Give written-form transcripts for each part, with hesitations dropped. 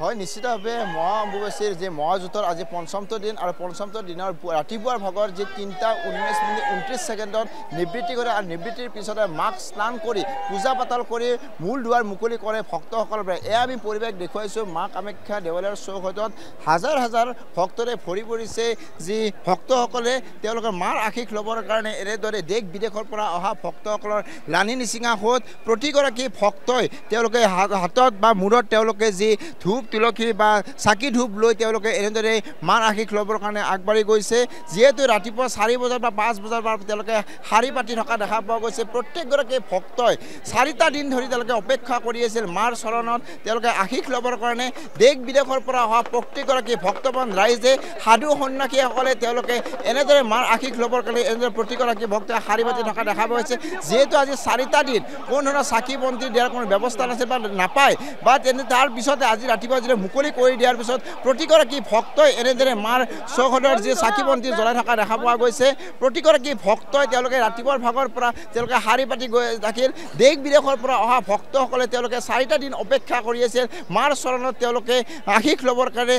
হয় নিশ্চিতভাৱে মহা অম্বুবাচীৰ যে মহাযুদ্ধৰ আজি পঞ্চমটো দিন আৰু পঞ্চমটো দিনৰ ৰাতিপুৱাৰ ভাগৰ যি 3:19:29 নিবৃত্তি কৰে আৰু নিবৃত্তিৰ পিছতে মাক স্নান কৰি পূজা পাতল কৰি মূল দুৱাৰ মুকলি কৰে ভক্তসকলৰ পৰা। এয়া আমি পৰিৱেশ দেখুৱাইছোঁ মা কামাখ্যা দেৱালয়ৰ চৌহদত হাজাৰ হাজাৰ ভক্তৰে ভৰি পৰিছে। যি ভক্তসকলে তেওঁলোকৰ মাৰ আশীষ ল'বৰ কাৰণে এনেদৰে দেশ বিদেশৰ পৰা অহা ভক্তসকলৰ লানি নিচিঙা সোঁত প্ৰতিগৰাকী ভক্তই তেওঁলোকে হাতত বা মূৰত তেওঁলোকে যি ধূপ তুলসী বা চাকি ধূপ লৈ তেওঁলোকে এনেদৰে মাৰ আশীষ ল'বৰ কাৰণে আগবাঢ়ি গৈছে। যিহেতু ৰাতিপুৱা 4 বজাৰ বা 5 বজাৰ পৰা তেওঁলোকে শাৰী পাতি থকা দেখা পোৱা গৈছে। প্ৰত্যেকগৰাকী ভক্তই 4টা দিন ধৰি তেওঁলোকে অপেক্ষা কৰি আছিল মাৰ চৰণত তেওঁলোকে আশীষ ল'বৰ কাৰণে। দেশ বিদেশৰ পৰা অহা প্ৰত্যেকগৰাকী ভক্তবান ৰাইজে সাধু সন্যাসীসকলে তেওঁলোকে এনেদৰে মাৰ আশীষ ল'বৰ কাৰণে এনেদৰে প্ৰতিগৰাকী ভক্তই শাৰী পাতি থকা দেখা পোৱা গৈছে। যিহেতু আজি 4টা দিন কোনো ধৰণৰ চাকি বন্তি দিয়াৰ কোনো ব্যৱস্থা নাছিল বা নাপায় বা তাৰ পিছতে আজি ৰাতিপুৱা যেতিয়া মুকলি কৰি দিয়াৰ পিছত প্ৰতিগৰাকী ভক্তই এনেদৰে মাৰ চৌহদৰ যি চাকি বন্তি জ্বলাই থকা দেখা পোৱা গৈছে। প্ৰতিগৰাকী ভক্তই তেওঁলোকে ৰাতিপুৱাৰ ভাগৰ পৰা তেওঁলোকে শাৰী পাতি গৈ থাকিল। দেশ বিদেশৰ পৰা অহা ভক্তসকলে তেওঁলোকে 4টা দিন অপেক্ষা কৰি আছিল মাৰ চৰণত তেওঁলোকে আশীষ ল'বৰ কাৰণে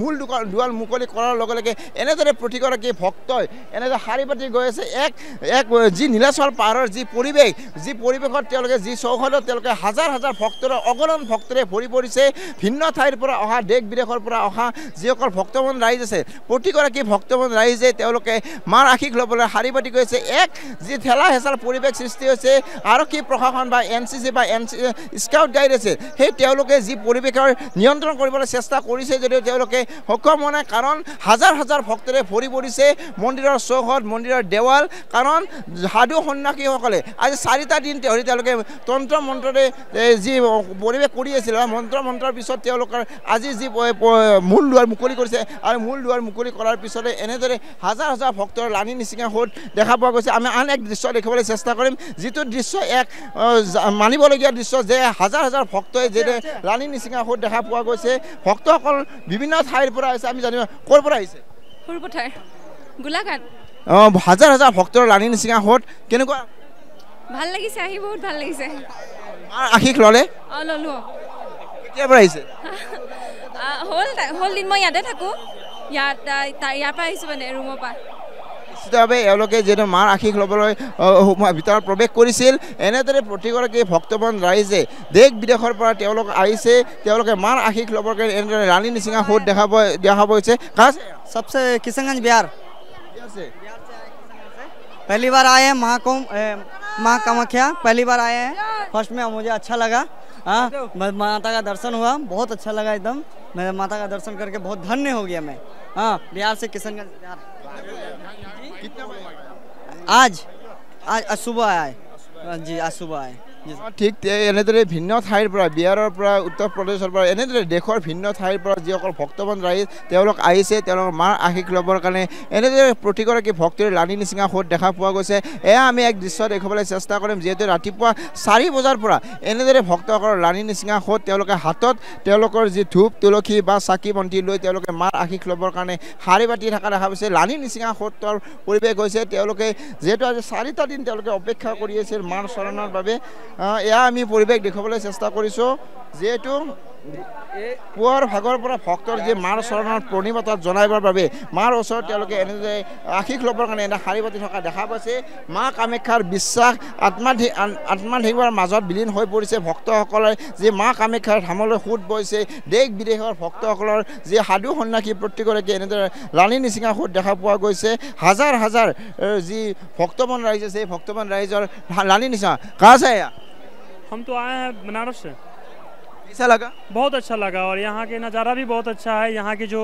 মূল দুৱাৰ মুকলি কৰাৰ লগে লগে এনেদৰে প্ৰতিগৰাকী ভক্তই এনেদৰে শাৰী পাতি গৈ আছে। এক যি নীলাচল পাহাৰৰ যি পৰিৱেশত তেওঁলোকে যি চৌহদত তেওঁলোকে হাজাৰ হাজাৰ ভক্তৰ অগণন ভক্তৰে ভৰি পৰিছে। ভিন্ন ঠাইৰ পৰা অহা দেশ বিদেশৰ পৰা অহা যিসকল ভক্তমন ৰাইজ আছে প্ৰতিগৰাকী ভক্তমন ৰাইজে তেওঁলোকে মাৰ আশীষ ল'বলৈ শাৰী পাতি গৈছে। যি ঠেলা হেঁচাৰ পৰিৱেশ সৃষ্টি হৈছে আৰক্ষী প্ৰশাসন বা NCC বা স্কাউট গাইড আছে সেই তেওঁলোকে যি পৰিৱেশৰ নিয়ন্ত্ৰণ কৰিবলৈ চেষ্টা কৰিছে যদিও তেওঁলোকে সক্ষম হোৱা নাই। কাৰণ হাজাৰ হাজাৰ ভক্তৰে ভৰি পৰিছে মন্দিৰৰ চৌহদ মন্দিৰৰ দেৱাল। কাৰণ সাধু সন্যাসীসকলে আজি 4টা দিন ধৰি তেওঁলোকে তন্ত্ৰ মন্ত্ৰৰে যি পৰিৱেশ কৰি আছিল বা মন্ত্ৰৰ পিছত তেওঁলোকৰ আজি যি মূল দুৱাৰ মুকলি কৰিছে আৰু মূল দুৱাৰ মুকলি কৰাৰ পিছতে এনেদৰে হাজাৰ হাজাৰ ভক্তৰ লানি নিচিঙা সোঁত দেখা পোৱা গৈছে। আমি আন এক দৃশ্য দেখিবলৈ চেষ্টা কৰিম যিটো দৃশ্য এক মানিবলগীয়া দৃশ্য যে হাজাৰ হাজাৰ ভক্তই যেনে লানি নিচিঙা সোঁত দেখা পোৱা গৈছে। ভক্তসকল বিভিন্ন ঠাইৰ পৰা আহিছে। আমি জানিব ক'ৰ পৰা আহিছে? সৰুপথাৰ গোলাঘাট। হাজাৰ হাজাৰ ভক্তৰ লানি নিচিঙা সোঁত কেনেকুৱা ভাল লাগিছে আহি বহুত ভাল লাগিছে। আশীষ ল'লে? ল'লো। কেতিয়াৰ পৰা আহিছে? হ'ল দিন মই ইয়াতে থাকোঁ। ইয়াৰ পৰা আহিছোঁ মানে ৰুমৰ পৰা। নিশ্চিতভাৱে এওঁলোকে যিহেতু মাৰ আশীষ ল'বলৈ ভিতৰত প্ৰৱেশ কৰিছিল। এনেদৰে প্ৰতিগৰাকী ভক্তবান ৰাইজে দেশ বিদেশৰ পৰা তেওঁলোক আহিছে। তেওঁলোকে মাৰ আশীষ ল'বৰ কাৰণে এনেদৰে লানি নিচিঙা সোঁত দেখা গৈছে। सबसे किशनगंज बिहार से पहली बार आए हैं माँ कामाख्या पहली बार आए हैं। फर्स्ट में मुझे अच्छा लगा। माता का दर्शन हुआ बहुत अच्छा लगा एकदम। मैं माता का दर्शन करके बहुत धन्य हो गया मैं। बिहार से किशनगंज बिहार। आज सुबह आए जी। आज सुबह आए ঠিক এনেদৰে ভিন্ন ঠাইৰ পৰা বিহাৰৰ পৰা উত্তৰ প্ৰদেশৰ পৰা এনেদৰে দেশৰ ভিন্ন ঠাইৰ পৰা যিসকল ভক্তবান ৰাইজ তেওঁলোক আহিছে তেওঁলোকৰ মাৰ আশীষ ল'বৰ কাৰণে। এনেদৰে প্ৰতিগৰাকী ভক্তৰ লানি নিচিঙা সোঁত দেখা পোৱা গৈছে। এয়া আমি এক দৃশ্য দেখুৱাবলৈ চেষ্টা কৰিম। যিহেতু ৰাতিপুৱা 4 বজাৰ পৰা এনেদৰে ভক্তসকলৰ লানি নিচিঙা সোঁত তেওঁলোকে হাতত তেওঁলোকৰ যি ধূপ তুলসী বা চাকি বন্তি লৈ তেওঁলোকে মাৰ আশীষ ল'বৰ কাৰণে শাৰী পাতি থকা দেখা গৈছে। লানি নিচিঙা সোঁতৰ পৰিৱেশ হৈছে তেওঁলোকে যিহেতু আজি 4টা দিন তেওঁলোকে অপেক্ষা কৰি আছিল মাৰ চৰণৰ বাবে। এয়া আমি পৰিৱেশ দেখুৱাবলৈ চেষ্টা কৰিছোঁ। যিহেতু পুৱাৰ ভাগৰ পৰা ভক্তৰ যি মাৰ চৰণত প্ৰণিপাত জনাইবৰ বাবে মাৰ ওচৰত তেওঁলোকে এনেদৰে আশীষ ল'বৰ কাৰণে এনে শাৰী পাতি থকা দেখা পাইছে। মা কামাখ্যাৰ বিশ্বাস আত্মাধিকৰ মাজত বিলীন হৈ পৰিছে ভক্তসকলে। যি মা কামাখ্যাৰ ধামলৈ সোঁত বৈছে দেশ বিদেশৰ ভক্তসকলৰ যি সাধু সন্যাসী প্ৰত্যেকগৰাকী এনেদৰে লানি নিচিঙা সোঁত দেখা পোৱা গৈছে। হাজাৰ হাজাৰ যি ভক্তবান ৰাইজ আছে ভক্তবান ৰাইজৰ লানি নিচিঙা कहाँ से आया? हम तो आए हैं बनारस से। कैसा लगा? बहुत अच्छा लगा और यहाँ के नज़ारा भी बहुत अच्छा है। यहाँ के जो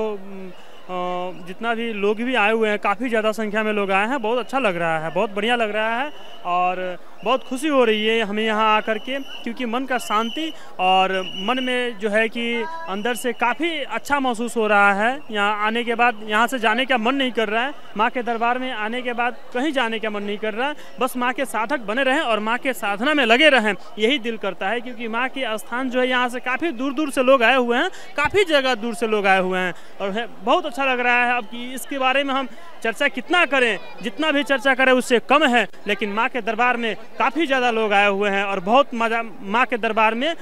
जितना भी लोग भी आए हुए हैं काफ़ी ज़्यादा संख्या में लोग आए हैं। बहुत अच्छा लग रहा है बहुत बढ़िया लग रहा है और बहुत खुशी हो रही है हमें यहाँ आकर के क्योंकि मन का शांति और मन में जो है कि अंदर से काफ़ी अच्छा महसूस हो रहा है। यहाँ आने के बाद यहाँ से जाने का मन नहीं कर रहा है। माँ के दरबार में आने के बाद कहीं जाने का मन नहीं कर रहा है। बस माँ के साधक बने रहें और माँ के साधना में लगे रहें यही दिल करता है। क्योंकि माँ के स्थान जो है यहाँ से काफ़ी दूर दूर से लोग आए हुए हैं। काफ़ी जगह दूर से लोग आए हुए हैं और बहुत अच्छा लग रहा है। अब कि इसके बारे में हम चर्चा कितना करें जितना भी चर्चा करें उससे कम है। लेकिन माँ के दरबार में काफ़ी ज़्यादा लोग आए हुए हैं और बहुत मज़ा माँ के दरबार में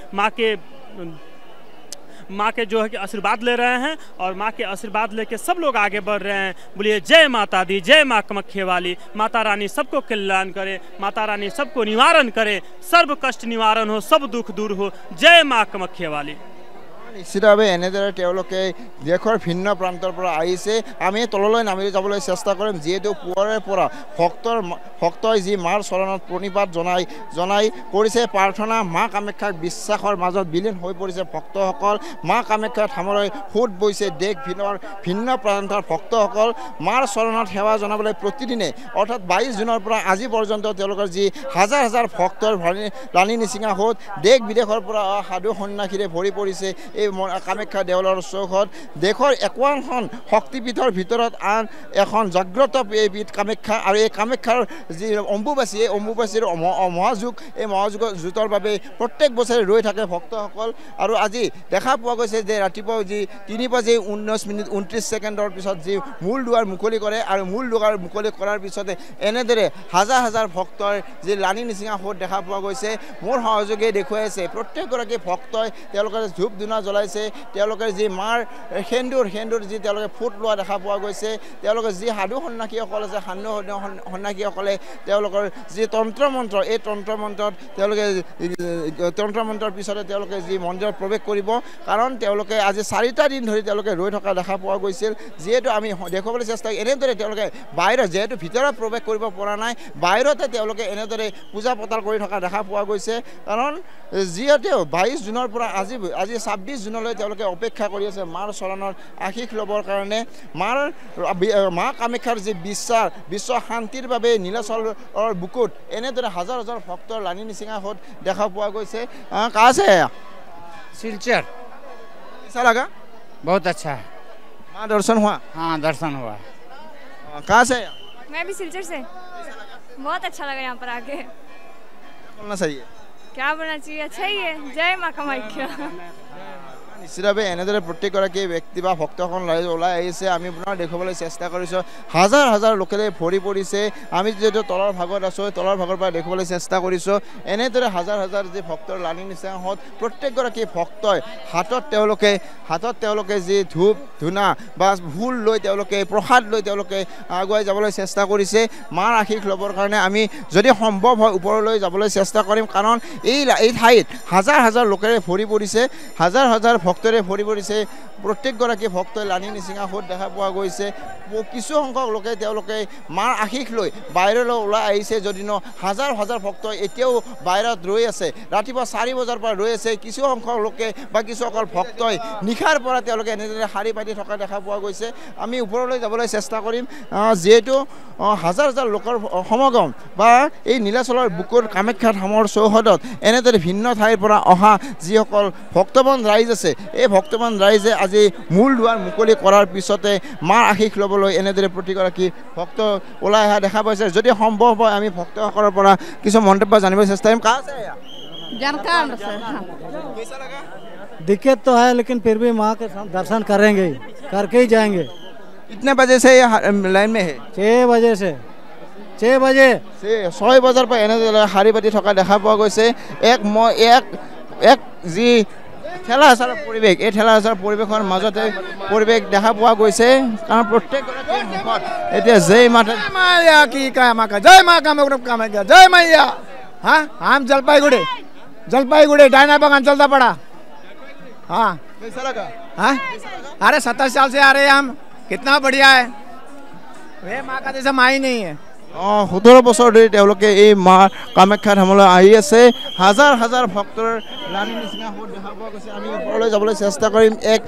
माँ के जो है कि आशीर्वाद ले रहे हैं और माँ के आशीर्वाद लेके सब लोग आगे बढ़ रहे हैं। बोलिए जय माता दी, जय माँ कामाख्या वाली। माता रानी सबको कल्याण करे, माता रानी सबको निवारण करे, सर्व कष्ट निवारण हो, सब दुख दूर हो। जय माँ कामाख्या वाली। নিশ্চিতভাৱে এনেদৰে তেওঁলোকে দেশৰ ভিন্ন প্ৰান্তৰ পৰা আহিছে। আমি তললৈ নামি যাবলৈ চেষ্টা কৰিম, যিহেতু পুৱাৰে পৰা ভক্তই যি মাৰ চৰণত প্ৰণিপাত জনাই কৰিছে প্ৰাৰ্থনা। মা কামাখ্যাক বিশ্বাসৰ মাজত বিলীন হৈ পৰিছে ভক্তসকল। মা কামাখ্যাৰ ধামলৈ সোঁত বৈছে দেশ ভিন্ন প্ৰান্তৰ ভক্তসকল। মাৰ চৰণত সেৱা জনাবলৈ প্ৰতিদিনে অৰ্থাৎ 22 জুনৰ পৰা আজি পৰ্যন্ত তেওঁলোকৰ যি হাজাৰ হাজাৰ ভক্তৰ ৰাণী নিচিঙা সোঁত দেশ বিদেশৰ পৰা সাধু সন্যাসীৰে ভৰি পৰিছে এই কামাখ্যা দেউলৰ চৌহদ। দেশৰ 51খন শক্তিপীঠৰ ভিতৰত আন এখন জাগ্ৰত পীঠ কামাখ্যা। আৰু এই কামাখ্যাৰ যি অম্বুবাচী, এই অম্বুবাচীৰ মহাযুগ, এই মহাযুগৰ বাবে প্ৰত্যেক বছৰে ৰৈ থাকে ভক্তসকল। আৰু আজি দেখা পোৱা গৈছে যে ৰাতিপুৱা যি 3:19:29 পিছত যি মূল দুৱাৰ মুকলি কৰে আৰু মূল দুৱাৰ মুকলি কৰাৰ পিছতে এনেদৰে হাজাৰ হাজাৰ ভক্তৰ যি ৰাণী নিচিঙা সোঁত দেখা পোৱা গৈছে। মোৰ সহযোগে দেখুৱাইছে প্ৰত্যেকগৰাকী ভক্তই তেওঁলোকে ধূপ ধূনা জ্বলাইছে। তেওঁলোকে যি মাৰ সেন্দুৰ যি তেওঁলোকে ফুট লোৱা দেখা পোৱা গৈছে। তেওঁলোকে যি সাধু সন্যাসীসকল আছে, সাধু সন্যাসীসকলে তেওঁলোকৰ যি তন্ত্ৰ মন্ত্ৰ, এই তন্ত্ৰ মন্ত্ৰৰ পিছতে তেওঁলোকে যি মন্দিৰত প্ৰৱেশ কৰিব। কাৰণ তেওঁলোকে আজি 4টা দিন ধৰি তেওঁলোকে ৰৈ থকা দেখা পোৱা গৈছিল। যিহেতু আমি দেখুৱাবলৈ চেষ্টা এনেদৰে তেওঁলোকে বাহিৰত, যিহেতু ভিতৰত প্ৰৱেশ কৰিব পৰা নাই, বাহিৰতে তেওঁলোকে এনেদৰে পূজা পাতল কৰি থকা দেখা পোৱা গৈছে। কাৰণ যিহেতু 22 জুনৰ পৰা আজি 26 জুনলৈ তেওঁলোকে অপেক্ষা কৰি আছে মাৰ চৰণৰ আশীষ ল'বৰ কাৰণে। মা কামাখ্যাৰ যি বিশ্ব শান্তিৰ বাবে নীলাচলৰ বুকুত এনেদৰে হাজাৰ হাজাৰ ভক্তৰ ৰাণী নিচিঙা সোঁত দেখা পোৱা গৈছে। कहाँ से है? सिलचर। कैसा लगा? बहुत अच्छा है। माँ दर्शन हुआ? हाँ दर्शन हुआ। कहाँ से? मैं भी सिलचर से। बहुत अच्छा लगा यहाँ पर आके। बोलना चाहिए, क्या बोलना चाहिए, अच्छा ही है। जय माँ कामाख्या। নিশ্চিতভাৱে এনেদৰে প্ৰত্যেকগৰাকী ব্যক্তি বা ভক্তসকল ওলাই আহিছে। আমি পুনৰ দেখুৱাবলৈ চেষ্টা কৰিছোঁ হাজাৰ হাজাৰ লোকেৰে ভৰি পৰিছে। আমি যিহেতু তলৰ ভাগত আছোঁ, তলৰ ভাগৰ পৰা দেখুৱাবলৈ চেষ্টা কৰিছোঁ এনেদৰে হাজাৰ হাজাৰ যি ভক্তৰ ৰাণী নিচিঙা সোঁত প্ৰত্যেকগৰাকী ভক্তই হাতত তেওঁলোকে যি ধূপ ধূনা বা ফুল লৈ তেওঁলোকে প্ৰসাদ লৈ তেওঁলোকে আগুৱাই যাবলৈ চেষ্টা কৰিছে মাৰ আশীষ ল'বৰ কাৰণে। আমি যদি সম্ভৱ হয় ওপৰলৈ যাবলৈ চেষ্টা কৰিম, কাৰণ এই ঠাইত হাজাৰ হাজাৰ লোকেৰে ভৰি পৰিছে, হাজাৰ হাজাৰ ভক্তৰে ভৰি পৰিছে। প্ৰত্যেকগৰাকী ভক্তই ৰাণী নিচিঙা সোঁত দেখা পোৱা গৈছে। কিছু সংখ্যক লোকে তেওঁলোকে মাৰ আশীষ লৈ বাহিৰলৈ ওলাই আহিছে, যদিও হাজাৰ হাজাৰ ভক্ত এতিয়াও বাহিৰত ৰৈ আছে। ৰাতিপুৱা 4 বজাৰ পৰা ৰৈ আছে। কিছু সংখ্যক লোকে বা কিছুসকল ভক্তই নিশাৰ পৰা তেওঁলোকে এনেদৰে শাৰী পাতি থকা দেখা পোৱা গৈছে। আমি ওপৰলৈ যাবলৈ চেষ্টা কৰিম, যিহেতু হাজাৰ হাজাৰ লোকৰ সমাগম বা এই নীলাচলৰ বুকুৰ কামাখ্যা ধামৰ চৌহদত এনেদৰে ভিন্ন ঠাইৰ পৰা অহা যিসকল ভক্তবান ৰাইজ আছে, এই ভক্তবান ৰাইজে আজি মূল দুৱাৰ মুকলি কৰাৰ পিছতে মাৰ আশীষ ল'বলৈ এনেদৰে প্ৰতিগৰাকী ভক্ত ওলাই অহা দেখা পাইছে। যদি সম্ভৱ হয় আমি ভক্তসকলৰ পৰা কিছু মন্তব্য জানিব চেষ্টা কৰিম। दिक्कत तो है, लेकिन फिर भी माँ के दर्शन करेंगे, करके ही जाएंगे। कितने बजे से लाइन में है? 6 बजे से 6 बजे 6 বজাৰ পৰা এনেদৰে শাৰী পাতি থকা দেখা পোৱা গৈছে। এক যি ঠেলা হেঁচাৰ পৰিৱেশ, এই ঠেলা হেঁচাৰ পৰিৱেশৰ মাজতে পৰিৱেশ দেখা পোৱা গৈছে। কাৰণ প্ৰত্যেকগৰাকী মুখত এতিয়া জয় মাতা माया की कामाख्या, जय माँ कामाख्या, जय मैया। हाँ हम जलपाईगुड़ी डायना बगान चलता पड़ा। हाँ कैसा लगा? हाँ अरे 27 साल से आ रहे हैं हम, कितना बढ़िया है। वे माँ का जैसा माँ ही नहीं है। 17 বছৰ ধৰি তেওঁলোকে এই মা কামাখ্যা ধামলৈ আহি আছে। হাজাৰ হাজাৰ ভক্তৰ ৰাণী নিচিঙা সোঁত দেখা পোৱা গৈছে। আমি ওপৰলৈ যাবলৈ চেষ্টা কৰিম। এক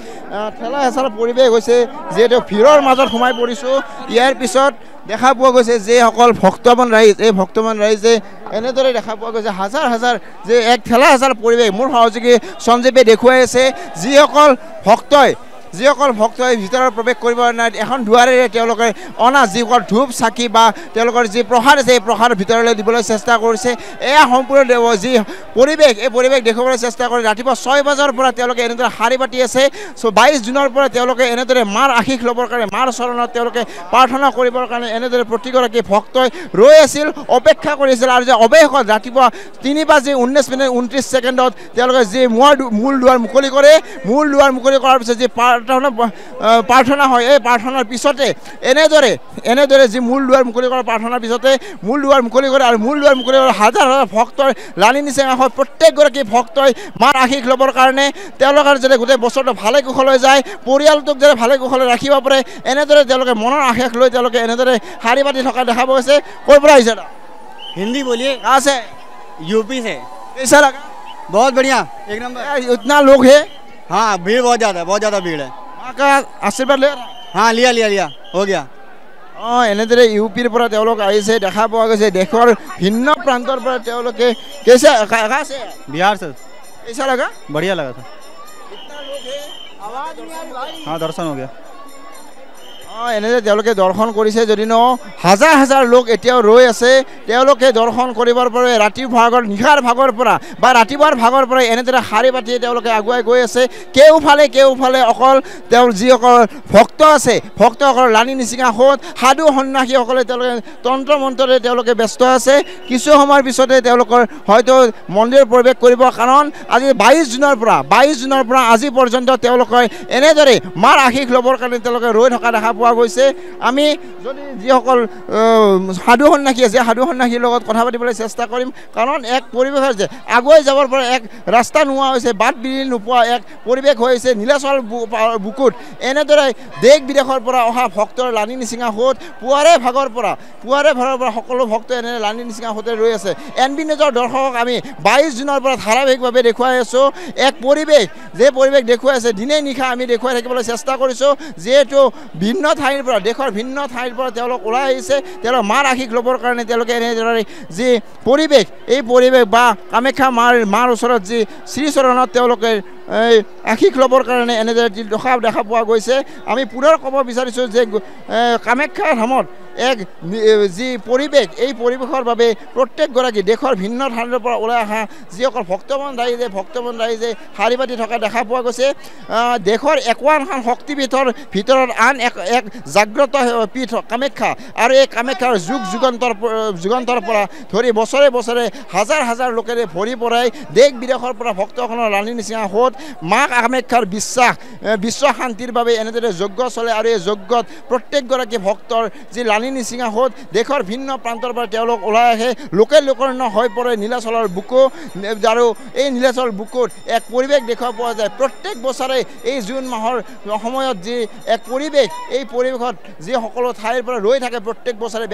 ঠেলা হেঁচাৰ পৰিৱেশ হৈছে, যিহেতু ভিৰৰ মাজত সোমাই পৰিছোঁ। ইয়াৰ পিছত দেখা পোৱা গৈছে যিসকল ভক্তবান ৰাইজ, এই ভক্তবান ৰাইজে এনেদৰে দেখা পোৱা গৈছে হাজাৰ হাজাৰ যে এক ঠেলা হেঁচাৰ পৰিৱেশ। মোৰ সহযোগী সঞ্জীৱে দেখুৱাই আছে যিসকল ভক্তই যিসকল ভক্তই ভিতৰত প্ৰৱেশ কৰিব নাই এখন দুৱাৰেৰে তেওঁলোকে অনা যিসকল ধূপ চাকি বা তেওঁলোকৰ যি প্ৰসাদ আছে এই প্ৰসাদ ভিতৰলৈ দিবলৈ চেষ্টা কৰিছে এয়া সম্পূৰ্ণ যি পৰিৱেশ এই পৰিৱেশ দেখুৱাবলৈ চেষ্টা কৰি ৰাতিপুৱা 6 বজাৰ পৰা তেওঁলোকে এনেদৰে শাৰী পাতি আছে 22 জুনৰ পৰা তেওঁলোকে এনেদৰে মাৰ আশীষ ল'বৰ কাৰণে মাৰ চৰণত তেওঁলোকে প্ৰাৰ্থনা কৰিবৰ কাৰণে এনেদৰে প্ৰতিগৰাকী ভক্তই ৰৈ আছিল অপেক্ষা কৰিছিল আৰু যে অৱশেষত ৰাতিপুৱা 3:19:29 তেওঁলোকে যি মূল দুৱাৰ মুকলি কৰে মূল দুৱাৰ মুকলি কৰাৰ পিছত যি প্ৰাৰ্থনা হয় এই প্ৰাৰ্থনাৰ পিছতে এনেদৰে যি মূল দুৱাৰ মুকলি কৰাৰ প্ৰাৰ্থনাৰ পিছতে মূল দুৱাৰ মুকলি কৰে আৰু মূল দুৱাৰ মুকলি কৰা হাজাৰ হাজাৰ ভক্তৰ লানি নিচিঙা হয় প্ৰত্যেকগৰাকী ভক্তই মাৰ আশীষ ল'বৰ কাৰণে তেওঁলোকৰ যাতে গোটেই বছৰটো ভালে কুশলে যায় পৰিয়ালটোক যাতে ভালে কুশলে ৰাখিব পাৰে এনেদৰে তেওঁলোকে মনৰ আশীষ লৈ তেওঁলোকে এনেদৰে শাৰী পাতি থকা দেখা গৈছে ক'ৰ পৰা আহিছে हिंदी बोलिए कहाँ से यूपी से कैसा लगा बहुत बढ़िया एक नंबर इतना लोग है हाँ भीड़ बहुत ज़्यादा भीड़ है माँ का आशीर्वाद ले रहा हाँ लिया हो गया অঁ এনেদৰে ইউপিৰ পৰা তেওঁলোক আহিছে দেখা পোৱা গৈছে দেশৰ ভিন্ন প্ৰান্তৰ পৰা তেওঁলোকে कैसा कहाँ से बिहार से कैसा लगा बढ़िया लगा था इतना लोग है आवाज नहीं आ रही भाई हाँ दर्शन हो गया অঁ এনেদৰে তেওঁলোকে দৰ্শন কৰিছে যদি ন হাজাৰ হাজাৰ লোক এতিয়াও ৰৈ আছে তেওঁলোকে দৰ্শন কৰিবৰ বাবে ৰাতিৰ ভাগৰ নিশাৰ ভাগৰ পৰা বা ৰাতিপুৱাৰ ভাগৰ পৰা এনেদৰে শাৰী পাতি তেওঁলোকে আগুৱাই গৈ আছে কেওফালে অকল তেওঁৰ যিসকল ভক্ত আছে ভক্তসকল লানি নিচিঙা সোঁত সাধু সন্যাসীসকলে তেওঁলোকে তন্ত্ৰ মন্ত্ৰৰে তেওঁলোকে ব্যস্ত আছে কিছু সময়ৰ পিছতে তেওঁলোকৰ হয়তো মন্দিৰ প্ৰৱেশ কৰিব কাৰণ আজি 22 জুনৰ পৰা আজি পৰ্যন্ত তেওঁলোকে এনেদৰে মাৰ আশীষ ল'বৰ কাৰণে তেওঁলোকে ৰৈ থকা দেখা পোৱা গৈছে আমি যদি যিসকল সাধু সন্যাসী আছে সাধু সন্যাসীৰ লগত কথা পাতিবলৈ চেষ্টা কৰিম কাৰণ এক পৰিৱেশ আছে আগুৱাই যাবৰ পৰা এক ৰাস্তা নোহোৱা হৈছে বাট বিৰি নোপোৱা এক পৰিৱেশ হৈছে নীলাচল বুকুত এনেদৰে দেশ বিদেশৰ পৰা অহা ভক্তৰ লানি নিচিঙা সোঁত পুৱাৰে ভাগৰ পৰা সকলো ভক্ত এনে লানি নিচিঙা সোঁতে ৰৈ আছে NB নিউজৰ দৰ্শকক আমি 22 জুনৰ পৰা ধাৰাবাহিকভাৱে দেখুৱাই আছোঁ এক পৰিৱেশ যে পৰিৱেশ দেখুৱাই আছে দিনে নিশা আমি দেখুৱাই থাকিবলৈ চেষ্টা কৰিছোঁ যিহেতু ভিন্ন ঠাইৰ পৰা দেশৰ ভিন্ন ঠাইৰ পৰা তেওঁলোক ওলাই আহিছে তেওঁলোক মাৰ আশীষ ল'বৰ কাৰণে তেওঁলোকে এনেদৰে যি পৰিৱেশ এই পৰিৱেশ বা কামাখ্যা মাৰ ওচৰত যি শ্ৰীচৰণত তেওঁলোকে আশীষ ল'বৰ কাৰণে এনেদৰে দেখা পোৱা গৈছে আমি পুনৰ ক'ব বিচাৰিছোঁ যে কামাখ্যা ধামত এক যি পৰিৱেশ এই পৰিৱেশৰ বাবে প্ৰত্যেকগৰাকী দেশৰ ভিন্ন ঠাইৰ পৰা ওলাই অহা যিসকল ভক্তমন ৰাইজে শাৰী পাতি থকা দেখা পোৱা গৈছে দেশৰ 51খন শক্তিপীঠৰ ভিতৰত আন এক জাগ্ৰত পীঠ কামাখ্যা আৰু এই কামাখ্যাৰ যুগান্তৰ পৰা ধৰি বছৰে হাজাৰ হাজাৰ লোকেৰে ভৰি পৰাই দেশ বিদেশৰ পৰা ভক্তসকলৰ লানি নিচিঙা সোঁত মা কামাখ্যাৰ বিশ্ব শান্তিৰ বাবে এনেদৰে যজ্ঞ চলে আৰু এই যজ্ঞত প্ৰত্যেকগৰাকী ভক্তৰ যি লানি নিচিঙা সোঁত দেশৰ ভিন্ন প্ৰান্তৰ পৰা তেওঁলোক ওলাই আহে লোকৰ্ণ হৈ পৰে নীলাচলৰ বুকু আৰু এই নীলাচল বুকুত এক পৰিৱেশ দেখা পোৱা যায় প্ৰত্যেক বছৰে এই জুন মাহৰ সময়ত যি এক পৰিৱেশ এই পৰিৱেশত যি সকলো ঠাইৰ পৰা ৰৈ থাকে প্ৰত্যেক বছৰে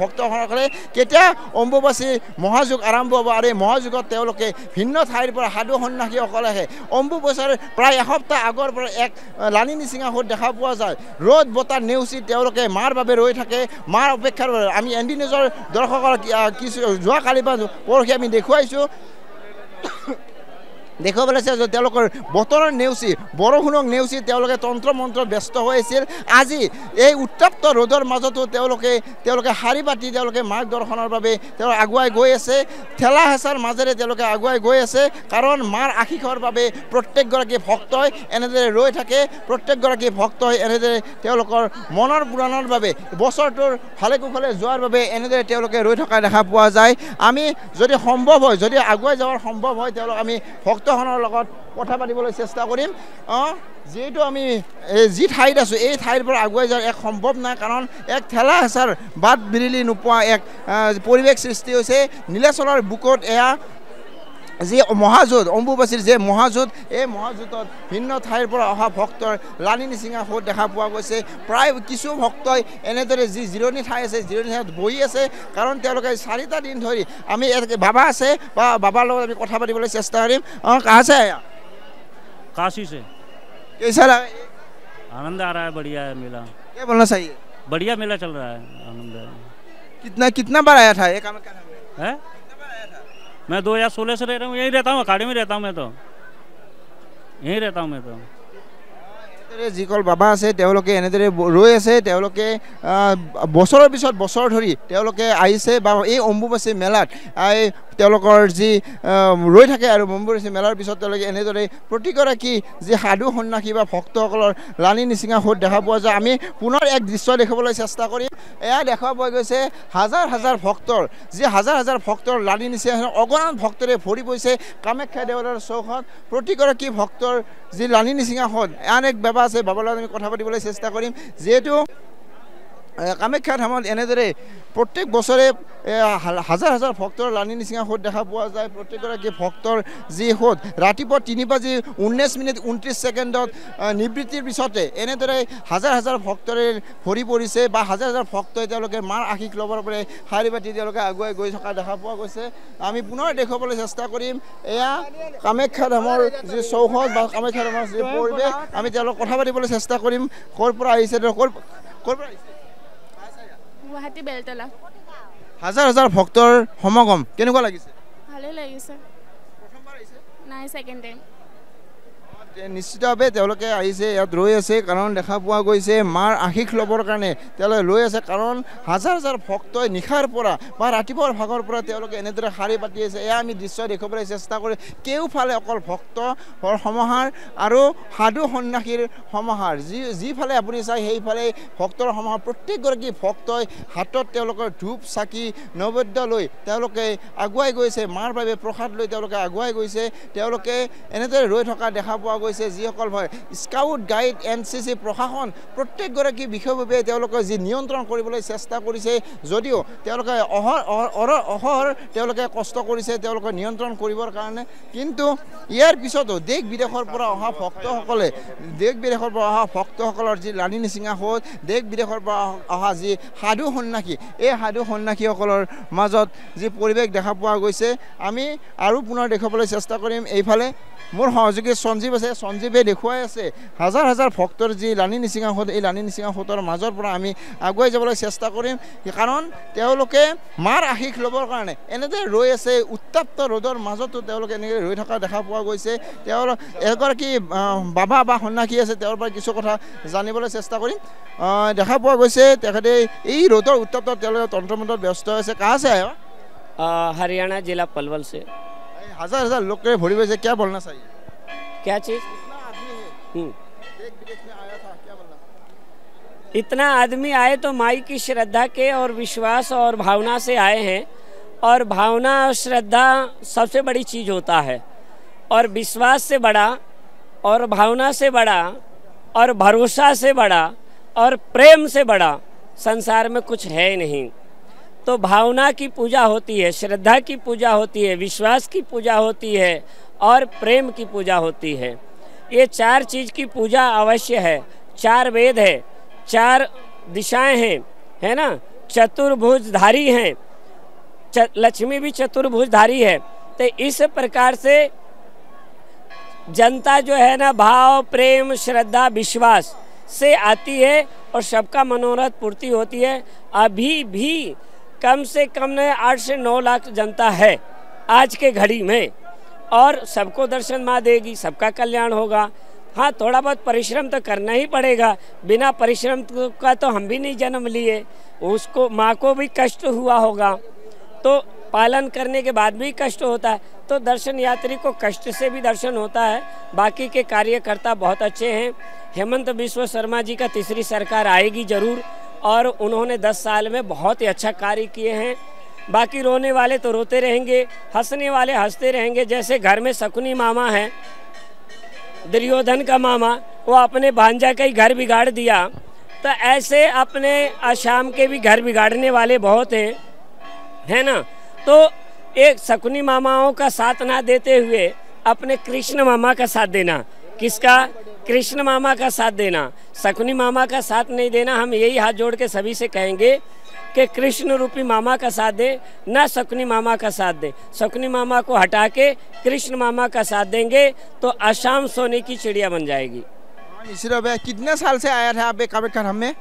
ভক্তসকলে কেতিয়া অম্বুবাচী মহাযুগ আৰম্ভ হ'ব আৰু এই মহাযুগত তেওঁলোকে ভিন্ন ঠাইৰ পৰা সাধু সন্যাসীসকল আহে অম্বুবাচীৰ প্ৰায় এসপ্তাহ আগৰ পৰা এক লানি নিচিঙা সোঁত দেখা পোৱা যায় ৰ'দ বতাহ নেওচি তেওঁলোকে মাৰ বাবে ৰৈ থাকে মাৰ অপেক্ষাৰ আমি NB নিউজৰ দৰ্শকৰ কিছু যোৱাকালি বা পৰহি আমি দেখুৱাইছোঁ দেখুৱাবলৈ চাইছোঁ তেওঁলোকৰ বতৰৰ নেওচি বৰষুণক নেওচি তেওঁলোকে তন্ত্ৰ মন্ত্ৰত ব্যস্ত হৈ আছিল আজি এই উত্তপ্ত ৰ'দৰ মাজতো তেওঁলোকে শাৰী পাতি তেওঁলোকে মাক দৰ্শনৰ বাবে তেওঁলোক আগুৱাই গৈ আছে ঠেলা হেঁচাৰ মাজেৰে তেওঁলোকে আগুৱাই গৈ আছে কাৰণ মাৰ আশীষৰ বাবে প্ৰত্যেকগৰাকী ভক্তই এনেদৰে ৰৈ থাকে প্ৰত্যেকগৰাকী ভক্তই এনেদৰে তেওঁলোকৰ মনৰ পূৰণৰ বাবে বছৰটোৰ ভালে কুশলে যোৱাৰ বাবে এনেদৰে তেওঁলোকে ৰৈ থকা দেখা পোৱা যায় আমি যদি সম্ভৱ হয় যদি আগুৱাই যাবৰ সম্ভৱ হয় তেওঁলোক আমি ভক্তখনৰ লগত কথা পাতিবলৈ চেষ্টা কৰিম যিহেতু আমি যি ঠাইত আছোঁ এই ঠাইৰ পৰা আগুৱাই যোৱাৰ এক সম্ভৱ নাই কাৰণ এক ঠেলা হেঁচাৰ বাট বিৰিলি নোপোৱা এক পৰিৱেশ সৃষ্টি হৈছে নীলাচলৰ বুকুত এয়া যি মহাযুদ্ধ অম্বুবাচীৰ যে মহাযুদ্ধ এই মহাযুদ্ধত ভিন্ন ঠাইৰ পৰা অহা ভক্তৰ লানি নিচিঙা সোঁত দেখা পোৱা গৈছে প্ৰায় কিছু ভক্তই এনেদৰে যি জিৰণি ঠাই আছে জিৰণি ঠাইত বহি আছে কাৰণ তেওঁলোকে 4টা দিন ধৰি আমি বাবা আছে বা বাবাৰ লগত আমি কথা পাতিবলৈ চেষ্টা কৰিম कहाँ से आया काशी से कैसा लगा आनंद आ रहा है बढ़िया है मेला क्या बोलना चाहिए बढ़िया मेला चल रहा है आनंद है कितना बार आया था एक है मैं 2016 से रह रहा हूँ यहीं रहता हूँ अखाड़े में रहता हूँ मैं तो यहीं रहता हूँ मैं तो যিসকল বাবা আছে তেওঁলোকে এনেদৰে ৰৈ আছে, তেওঁলোকে বছৰৰ পিছত বছৰ ধৰি তেওঁলোকে আহিছে বা এই অম্বুবাচী মেলাত তেওঁলোকৰ যি ৰৈ থাকে আৰু অম্বুবাচী মেলাৰ পিছত তেওঁলোকে এনেদৰে প্ৰতিগৰাকী যি সাধু সন্যাসী বা ভক্তসকলৰ লানি নিচিঙা সোঁত দেখা পোৱা যায়। আমি পুনৰ এক দৃশ্য দেখাবলৈ চেষ্টা কৰিম। এয়া দেখা পোৱা গৈছে হাজাৰ হাজাৰ ভক্তৰ, যি হাজাৰ হাজাৰ ভক্তৰ লানি নিচিঙা অগণন ভক্তৰে ভৰি পৰিছে কামাখ্যা দেৱালয়ৰ চৌহদ। প্ৰতিগৰাকী ভক্তৰ যি লানি নিচিঙা সোঁত, আন এক বাবা আছে, বাবাৰ লগত আমি কথা পাতিবলৈ চেষ্টা কৰিম। যিহেতু কামাখ্যা ধামত এনেদৰে প্ৰত্যেক বছৰে হাজাৰ হাজাৰ ভক্তৰ লানি নিচিঙা সোঁত দেখা পোৱা যায়। প্ৰত্যেকগৰাকী ভক্তৰ যি সোঁত ৰাতিপুৱা 3:19:29 নিবৃত্তিৰ পিছতে এনেদৰে হাজাৰ হাজাৰ ভক্তৰে ভৰি পৰিছে বা হাজাৰ হাজাৰ ভক্তই তেওঁলোকে মাৰ আশীষ ল'বৰ বাবে শাৰী পাতি তেওঁলোকে আগুৱাই গৈ থকা দেখা পোৱা গৈছে। আমি পুনৰ দেখুৱাবলৈ চেষ্টা কৰিম। এয়া কামাখ্যা ধামৰ যি চৌহদ বা কামাখ্যা ধামৰ যি পৰিৱেশ, আমি তেওঁলোকক কথা পাতিবলৈ চেষ্টা কৰিম। ক'ৰ পৰা আহিছে, ক'ৰ পৰা আহিছে? গুৱাহাটী বেলতলা। হাজাৰ হাজাৰ ভক্তৰ সমাগম কেনেকুৱা লাগিছে? ভালে লাগিছে। প্ৰথমবাৰ আহিছে? নাই, সেকেন্ড টাইম। নিশ্চিতভাৱে তেওঁলোকে আহিছে, ইয়াত ৰৈ আছে, কাৰণ দেখা পোৱা গৈছে মাৰ আশীষ ল'বৰ কাৰণে তেওঁলোকে ৰৈ আছে। কাৰণ হাজাৰ হাজাৰ ভক্তই নিশাৰ পৰা বা ৰাতিপুৱাৰ ভাগৰ পৰা তেওঁলোকে এনেদৰে শাৰী পাতি আছে। এয়া আমি দৃশ্য দেখুৱাবলৈ চেষ্টা কৰি কেওফালে অকল ভক্তৰ সমাহাৰ আৰু সাধু সন্যাসীৰ সমাহাৰ। যিফালে আপুনি চাই সেইফালে ভক্তৰ সমাহাৰ। প্ৰত্যেকগৰাকী ভক্তই হাতত তেওঁলোকৰ ধূপ চাকি নৈবেদ্য লৈ তেওঁলোকে আগুৱাই গৈছে, মাৰ বাবে প্ৰসাদ লৈ তেওঁলোকে আগুৱাই গৈছে। তেওঁলোকে এনেদৰে ৰৈ থকা দেখা পোৱা গৈছে। যিসকল হয় স্কাউট গাইড NCC প্ৰশাসন প্ৰত্যেকগৰাকী বিষয়ববীয়াই তেওঁলোকে যি নিয়ন্ত্ৰণ কৰিবলৈ চেষ্টা কৰিছে, যদিও তেওঁলোকে অহৰ তেওঁলোকে কষ্ট কৰিছে তেওঁলোকে নিয়ন্ত্ৰণ কৰিবৰ কাৰণে, কিন্তু ইয়াৰ পিছতো দেশ বিদেশৰ পৰা অহা ভক্তসকলে ভক্তসকলৰ যি লানি নিচিঙা সোঁত, দেশ বিদেশৰ পৰা অহা যি সাধু সন্যাসী, এই সাধু সন্যাসীসকলৰ মাজত যি পৰিৱেশ দেখা পোৱা গৈছে, আমি আৰু পুনৰ দেখুৱাবলৈ চেষ্টা কৰিম। এইফালে মোৰ সহযোগী সঞ্জীৱ আছে, সঞ্জীৱে দেখুৱাই আছে হাজাৰ হাজাৰ ভক্তৰ যি লানি নিচিঙা সোঁত, এই লানি নিচিঙা সোঁতৰ মাজৰ পৰা আমি আগুৱাই যাবলৈ চেষ্টা কৰিম। কাৰণ তেওঁলোকে মাৰ আশীষ ল'বৰ কাৰণে এনেদৰে ৰৈ আছে। উত্তাপ্ত ৰ'দৰ মাজতো তেওঁলোকে এনেকৈ ৰৈ থকা দেখা পোৱা গৈছে। এগৰাকী বাবা বা সন্যাসী আছে, তেওঁৰ পৰা কিছু কথা জানিবলৈ চেষ্টা কৰিম। দেখা পোৱা গৈছে তেখেতে এই ৰ'দৰ উত্তাপ্তত তেওঁলোকে তন্ত্ৰমন্ত্ৰত ব্যস্ত হৈছে। কাহ আছে हरियाणा जिला पलवल से। हजार हजार लोग के भरी वजह क्या बोलना चाहिए? क्या चीज़? इतना आदमी आए तो माई की श्रद्धा के और विश्वास और भावना से आए हैं, और भावना और श्रद्धा सबसे बड़ी चीज़ होता है, और विश्वास से बड़ा और भावना से बड़ा और भरोसा से बड़ा और प्रेम से बड़ा संसार में कुछ है नहीं। तो भावना की पूजा होती है, श्रद्धा की पूजा होती है, विश्वास की पूजा होती है और प्रेम की पूजा होती है। ये चार चीज़ की पूजा अवश्य है। चार वेद है, चार दिशाएं हैं, है ना, चतुर्भुजधारी हैं, लक्ष्मी भी चतुर्भुजधारी है। तो इस प्रकार से जनता जो है ना भाव प्रेम श्रद्धा विश्वास से आती है और सबका मनोरथ पूर्ति होती है। अभी भी कम से कम 8 से 9 लाख जनता है आज के घड़ी में, और सबको दर्शन माँ देगी, सबका कल्याण होगा। हाँ, थोड़ा बहुत परिश्रम तो करना ही पड़ेगा, बिना परिश्रम का तो हम भी नहीं जन्म लिए, उसको माँ को भी कष्ट हुआ होगा, तो पालन करने के बाद भी कष्ट होता है। तो दर्शन यात्री को कष्ट से भी दर्शन होता है। बाकी के कार्यकर्ता बहुत अच्छे हैं। हेमंत बिस्व शर्मा जी का तीसरी सरकार आएगी ज़रूर, और उन्होंने 10 साल में बहुत ही अच्छा कार्य किए हैं। बाकी रोने वाले तो रोते रहेंगे, हंसने वाले हंसते रहेंगे। जैसे घर में शकुनी मामा है, दुर्योधन का मामा, वो अपने भांजा का ही घर बिगाड़ दिया, तो ऐसे अपने आसाम के भी घर बिगाड़ने वाले बहुत हैं, है ना। तो एक शकुनी मामाओं का साथ ना देते हुए अपने कृष्ण मामा का साथ देना। किसका? कृष्ण मामा का साथ देना, शकुनी मामा का साथ नहीं देना। हम यही हाथ जोड़ के सभी से कहेंगे कि कृष्ण रूपी मामा का साथ दे, ना शकुनी मामा का साथ दे। शकुनी मामा को हटा के कृष्ण मामा का साथ देंगे तो असम सोने की चिड़िया बन जाएगी। कितने साल से आया था आप कामाख्या धाम में?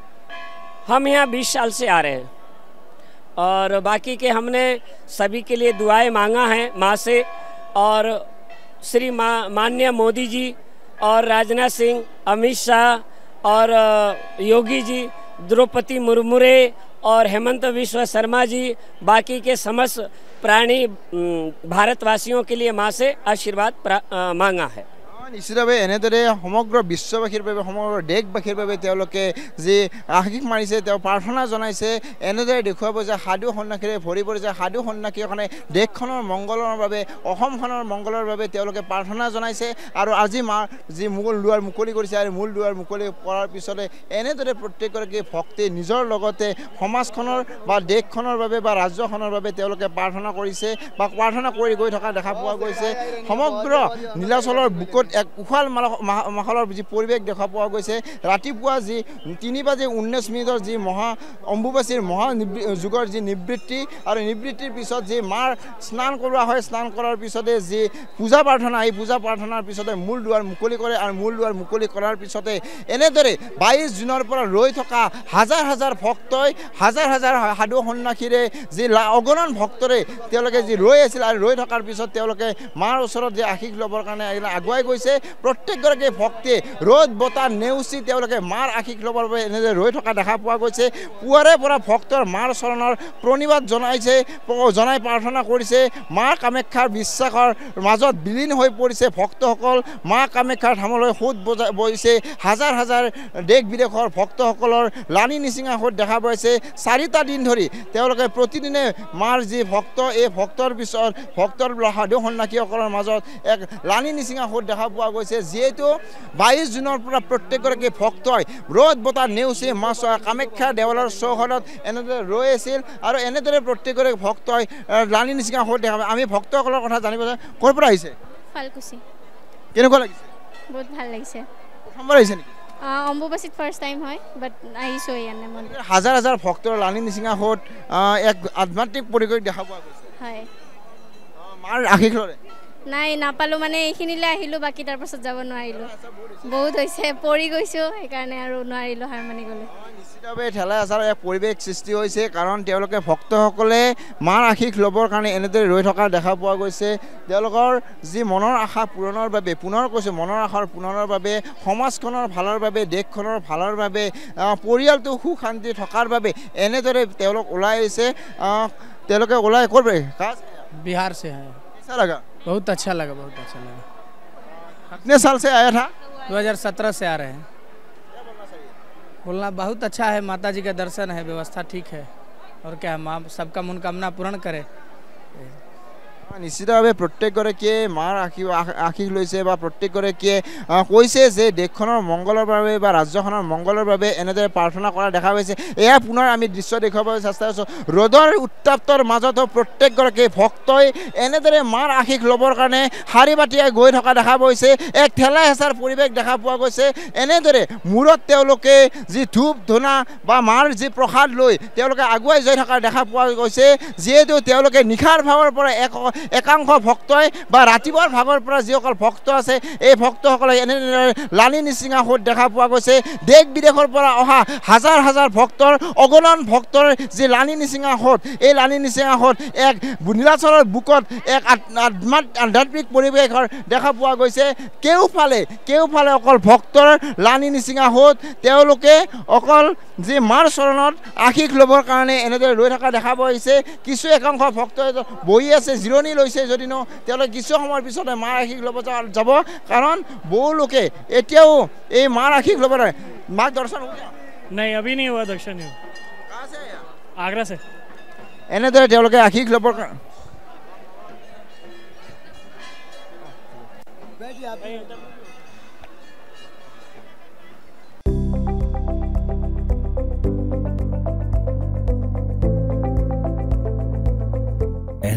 हम यहाँ 20 साल से आ रहे हैं, और बाकी के हमने सभी के लिए दुआएं मांगा है माँ से, और श्री माननीय मोदी जी और राजनाथ सिंह, अमित शाह और योगी जी, द्रौपदी मुर्मू और हेमंत बिस्वा शर्मा जी, बाकी के समस्त प्राणी भारतवासियों के लिए माँ से आशीर्वाद मांगा है। निश्चितभाৱে এনেদৰে সমগ্ৰ বিশ্ববাসীৰ বাবে সমগ্ৰ দেশবাসীৰ বাবে তেওঁলোকে যি আশীষ মাৰিছে তেওঁ প্ৰাৰ্থনা জনাইছে এনেদৰে দেখুৱাব যে সাধু সন্ন্যাসীৰে ভৰি পৰিছে সাধু সন্ন্যাসীখনে দেশখনৰ মংগলৰ বাবে অসমখনৰ মংগলৰ বাবে তেওঁলোকে প্ৰাৰ্থনা জনাইছে আৰু আজি মাৰ যি মূল দুৱাৰ মুকলি কৰিছে আৰু মূল দুৱাৰ মুকলি কৰাৰ পিছতে এনেদৰে প্ৰত্যেকগৰাকী ভক্তে নিজৰ লগতে সমাজখনৰ বা দেশখনৰ বাবে বা ৰাজ্যখনৰ বাবে তেওঁলোকে প্ৰাৰ্থনা কৰিছে বা প্ৰাৰ্থনা কৰি গৈ থকা দেখা পোৱা গৈছে। সমগ্ৰ নীলাচলৰ বুকত উখাল মাখলৰ যি পৰিৱেশ দেখা পোৱা গৈছে। ৰাতিপুৱা যি 3:19 যি মহা অম্বুবাচীৰ মহা যুগৰ যি নিবৃত্তি আৰু নিবৃত্তিৰ পিছত যি মাৰ স্নান কৰোৱা হয় স্নান কৰাৰ পিছতে যি পূজা প্ৰাৰ্থনা এই পূজা প্ৰাৰ্থনাৰ পিছতে মূল দুৱাৰ মুকলি কৰে আৰু মূল দুৱাৰ মুকলি কৰাৰ পিছতে এনেদৰে 22 জুনৰ পৰা ৰৈ থকা হাজাৰ হাজাৰ ভক্তই হাজাৰ হাজাৰ সাধু সন্ন্যাসীৰে যি অগণন ভক্তৰে তেওঁলোকে যি ৰৈ আছিল আৰু ৰৈ থকাৰ পিছত তেওঁলোকে মাৰ ওচৰত যে আশীষ ল'বৰ কাৰণে আগুৱাই গৈছে। প্ৰত্যেকগৰাকী ভক্তে ৰ'দ বতাহ নেওচি তেওঁলোকে মাৰ আশীষ ল'বৰ বাবে এনেদৰে ৰৈ থকা দেখা পোৱা গৈছে। পুৱাৰে পৰা ভক্তৰ মাৰ চৰণৰ প্ৰণিবাদ জনাই প্ৰাৰ্থনা কৰিছে। মা কামাখ্যাৰ বিশ্বাসৰ মাজত বিলীন হৈ পৰিছে ভক্তসকল। মা কামাখ্যাৰ ধামলৈ সোঁত বহিছে হাজাৰ হাজাৰ দেশ বিদেশৰ ভক্তসকলৰ লানি নিচিঙা সোঁত দেখা পাইছে। 4টা দিন ধৰি তেওঁলোকে প্ৰতিদিনে মাৰ যি ভক্ত এই ভক্তৰ পিছত ভক্তৰ সাধু সন্ন্যাসীসকলৰ মাজত এক লানি নিচিঙা সোঁত দেখা পোৱা গৈছে। যিহেতু 22 জুনৰ পৰা প্ৰত্যেকগৰাকী ভক্তই ৰ'দ বতাহ নেওচি মা কামাখ্যা দেৱালৰ চৌহদত এনেদৰে ৰৈ আছিল আৰু এনেদৰে প্ৰত্যেকগৰাকী ভক্তই লানি নিচিঙা সোঁত দেখা আমি ভক্তসকলৰ কথা জানিব ক'ৰ পৰা আহিছে? ফালকুছি। কেনেকুৱা লাগিছে? বহুত ভাল লাগিছে। প্ৰথমবাৰ আহিছে নেকি? অম্বুবাচীত ফাৰ্ষ্ট টাইম হয় বাট আহিছোঁ ইয়ানে মন্দিৰ। হাজাৰ হাজাৰ ভক্তৰ লানি নিচিঙা সোঁত এক আধ্যাত্মিক পৰিৱেশ দেখা পোৱা গৈছে। হয়। মাৰ আশীষ ল'লে? নাই নাপালোঁ মানে এইখিনিলৈ আহিলোঁ বাকী তাৰ পাছত যাব নোৱাৰিলোঁ। বহুত হৈছে পৰি গৈছোঁ সেইকাৰণে আৰু নোৱাৰিলোঁ হাৰ মানি গ'লোঁ। নিশ্চিতভাৱে ঠেলা হেঁচাৰ এক পৰিৱেশ সৃষ্টি হৈছে কাৰণ তেওঁলোকে ভক্তসকলে মাৰ আশীষ ল'বৰ কাৰণে এনেদৰে ৰৈ থকা দেখা পোৱা গৈছে। তেওঁলোকৰ যি মনৰ আশা পূৰণৰ বাবে পুনৰ কৈছোঁ মনৰ আশা পূৰণৰ বাবে সমাজখনৰ ভালৰ বাবে দেশখনৰ ভালৰ বাবে পৰিয়ালটো সুখ শান্তি থকাৰ বাবে এনেদৰে তেওঁলোক ওলাই আহিছে। তেওঁলোকে ওলাই ক'ৰ পৰা? बिहार से है। कैसा लगा? बहुत अच्छा लगा बहुत अच्छा लगा। कितने साल से आया था? 2017 से आ रहे हैं। बोलना बहुत अच्छा है। माता जी का दर्शन है व्यवस्था ठीक है और क्या माँ सबका मनोकामना पूर्ण करे। নিশ্চিতভাৱে প্ৰত্যেকগৰাকীয়ে মাৰ আশীষ লৈছে বা প্ৰত্যেকগৰাকীয়ে কৈছে যে দেশখনৰ মংগলৰ বাবে বা ৰাজ্যখনৰ মংগলৰ বাবে এনেদৰে প্ৰাৰ্থনা কৰা দেখা পাইছে। এয়া পুনৰ আমি দৃশ্য দেখুৱাবলৈ চেষ্টা কৰিছোঁ। ৰ'দৰ উত্তাপৰ মাজতো প্ৰত্যেকগৰাকী ভক্তই এনেদৰে মাৰ আশীষ ল'বৰ কাৰণে শাৰী পাতিয়ে গৈ থকা দেখা গৈছে। এক ঠেলা হেঁচাৰ পৰিৱেশ দেখা পোৱা গৈছে। এনেদৰে মূৰত তেওঁলোকে যি ধূপ ধূনা বা মাৰ যি প্ৰসাদ লৈ তেওঁলোকে আগুৱাই যাই থকা দেখা পোৱা গৈছে। যিহেতু তেওঁলোকে নিশাৰ ভাগৰ পৰা একাংশ ভক্তই বা ৰাতিপুৱাৰ ভাগৰ পৰা যিসকল ভক্ত আছে এই ভক্তসকলে এনেদৰে লানি নিচিঙা সোঁত দেখা পোৱা গৈছে। দেশ বিদেশৰ পৰা অহা হাজাৰ হাজাৰ ভক্তৰ অগণন ভক্তৰ যি লানি নিচিঙা সোঁত এই লানি নিচিঙা সোঁত এক নীলাচলৰ বুকত এক আধ্যাত্মিক পৰিৱেশৰ দেখা পোৱা গৈছে। কেওফালে অকল ভক্তৰ লানি নিচিঙা সোঁত তেওঁলোকে অকল যি মাৰ চৰণত আশীষ ল'বৰ কাৰণে এনেদৰে ৰৈ থকা দেখা পোৱা গৈছে। কিছু একাংশ ভক্তই বহি আছে জিৰণি লৈছে যদিও তেওঁলোকে কিছু সময়ৰ পিছতে মাৰ আশীষ ল'ব যাব কাৰণ বহু লোকে এতিয়াও এই মাৰ আশীষ ল'ব নাই। माँ दर्शन हो गया? नहीं अभी नहीं हुआ दर्शन। कहाँ से आया? आगरा से। এনেদৰে তেওঁলোকে আশীষ ল'বৰ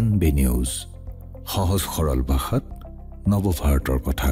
NB নিউজ সহজ সৰল ভাষাত নৱভাৰতৰ কথা।